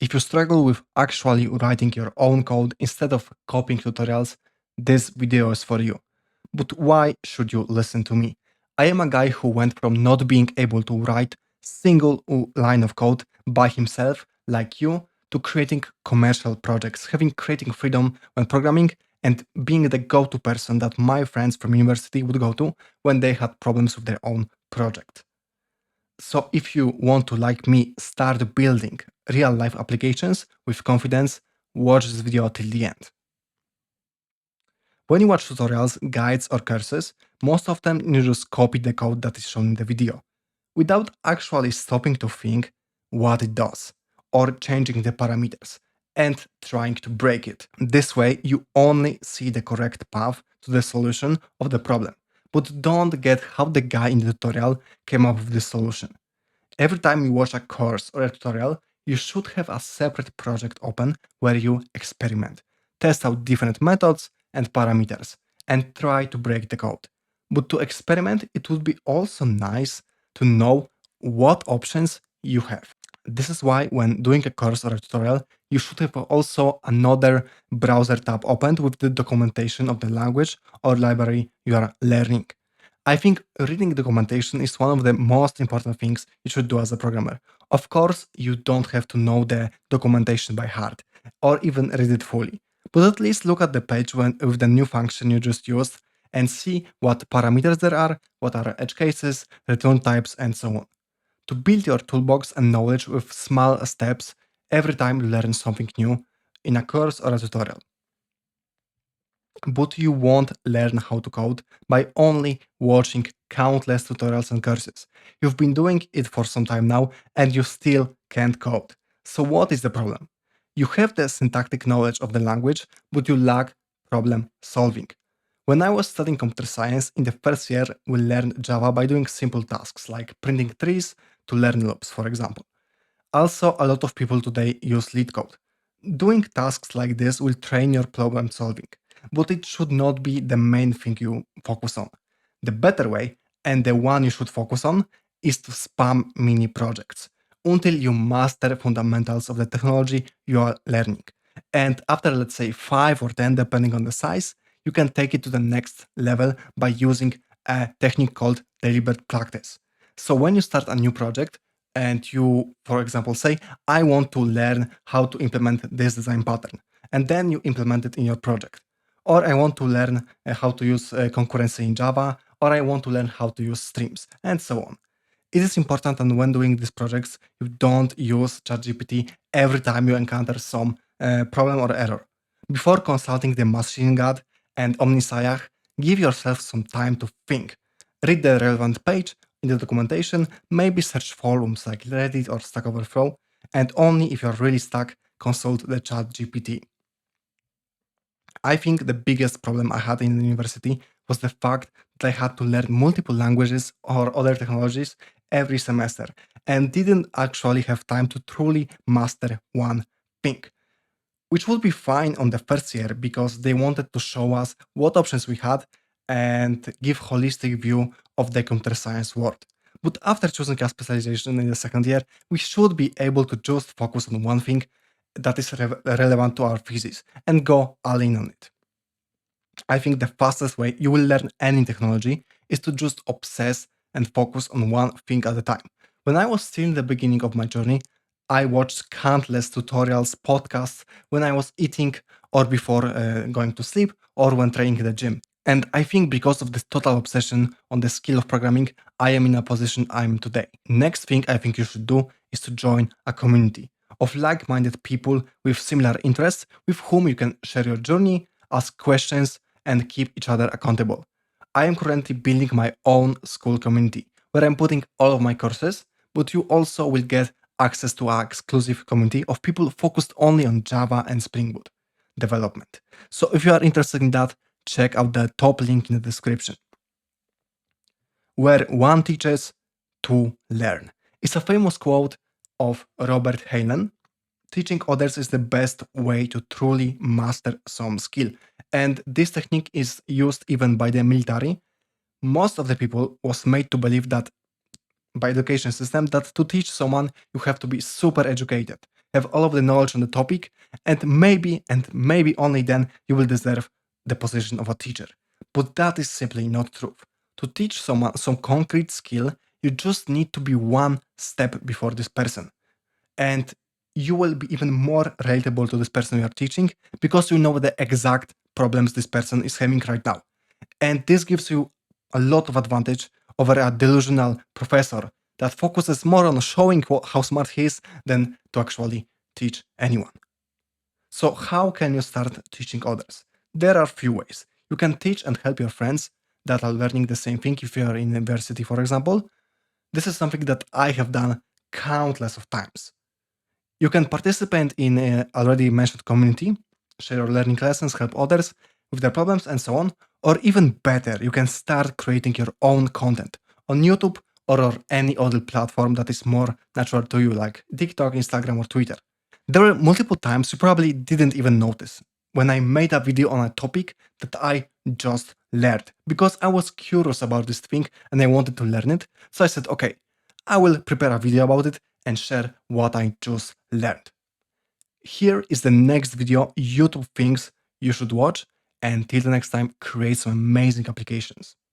If you struggle with actually writing your own code instead of copying tutorials, this video is for you. But why should you listen to me? I am a guy who went from not being able to write single line of code by himself like you to creating commercial projects, having creating freedom when programming and being the go-to person that my friends from university would go to when they had problems with their own project. So if you want to, like me, start building real life applications with confidence, watch this video till the end. When you watch tutorials, guides or courses, most of them you just copy the code that is shown in the video, without actually stopping to think what it does, or changing the parameters, and trying to break it. This way, you only see the correct path to the solution of the problem, but don't get how the guy in the tutorial came up with this solution. Every time you watch a course or a tutorial, you should have a separate project open where you experiment, test out different methods and parameters, and try to break the code. But to experiment, it would be also nice to know what options you have. This is why when doing a course or a tutorial, you should have also another browser tab opened with the documentation of the language or library you are learning. I think reading documentation is one of the most important things you should do as a programmer. Of course, you don't have to know the documentation by heart or even read it fully, but at least look at the page with the new function you just used and see what parameters there are, what are edge cases, return types, and so on. To build your toolbox and knowledge with small steps every time you learn something new in a course or a tutorial. But you won't learn how to code by only watching countless tutorials and courses. You've been doing it for some time now and you still can't code. So what is the problem? You have the syntactic knowledge of the language, but you lack problem solving. When I was studying computer science, in the first year, we learned Java by doing simple tasks like printing trees to learn loops, for example. Also, a lot of people today use LeetCode. Doing tasks like this will train your problem solving, but it should not be the main thing you focus on. The better way, and the one you should focus on, is to spam mini projects until you master fundamentals of the technology you are learning. And after, let's say, 5 or 10, depending on the size, you can take it to the next level by using a technique called deliberate practice. So when you start a new project, and you, for example, say, I want to learn how to implement this design pattern, and then you implement it in your project. Or I want to learn how to use concurrency in Java, or I want to learn how to use streams, and so on. It is important that when doing these projects, you don't use ChatGPT every time you encounter some problem or error. Before consulting the Machine God and Omnisciach, give yourself some time to think. Read the relevant page in the documentation, maybe search forums like Reddit or Stack Overflow, and only if you're really stuck, consult the ChatGPT. I think the biggest problem I had in university was the fact that I had to learn multiple languages or other technologies every semester and didn't actually have time to truly master one thing, which would be fine on the first year because they wanted to show us what options we had and give holistic view of the computer science world. But after choosing a specialization in the second year, we should be able to just focus on one thing that is relevant to our thesis and go all in on it. I think the fastest way you will learn any technology is to just obsess and focus on one thing at a time. When I was still in the beginning of my journey, I watched countless tutorials, podcasts when I was eating or before going to sleep or when training in the gym. And I think because of this total obsession on the skill of programming, I am in a position I am today. Next thing I think you should do is to join a community of like-minded people with similar interests with whom you can share your journey, ask questions, and keep each other accountable. I am currently building my own school community where I'm putting all of my courses, but you also will get access to our exclusive community of people focused only on Java and Spring Boot development. So if you are interested in that, check out the top link in the description. Where one teaches, two learn. It's a famous quote of Robert Heinlein. Teaching others is the best way to truly master some skill. And this technique is used even by the military. Most of the people was made to believe that by education system that to teach someone you have to be super educated. have all of the knowledge on the topic, and maybe only then you will deserve the position of a teacher. But that is simply not true. To teach someone some concrete skill, you just need to be one step before this person. And you will be even more relatable to this person you are teaching because you know the exact problems this person is having right now. And this gives you a lot of advantage over a delusional professor that focuses more on showing how smart he is than to actually teach anyone. So, how can you start teaching others? There are few ways. You can teach and help your friends that are learning the same thing if you are in university, for example. This is something that I have done countless of times. You can participate in a already mentioned community, share your learning lessons, help others with their problems, and so on. Or even better, you can start creating your own content on YouTube or any other platform that is more natural to you, like TikTok, Instagram, or Twitter. There were multiple times you probably didn't even notice when I made a video on a topic that I just learned because I was curious about this thing and I wanted to learn it. So I said, okay, I will prepare a video about it and share what I just learned. Here is the next video YouTube thinks you should watch. And till the next time, create some amazing applications.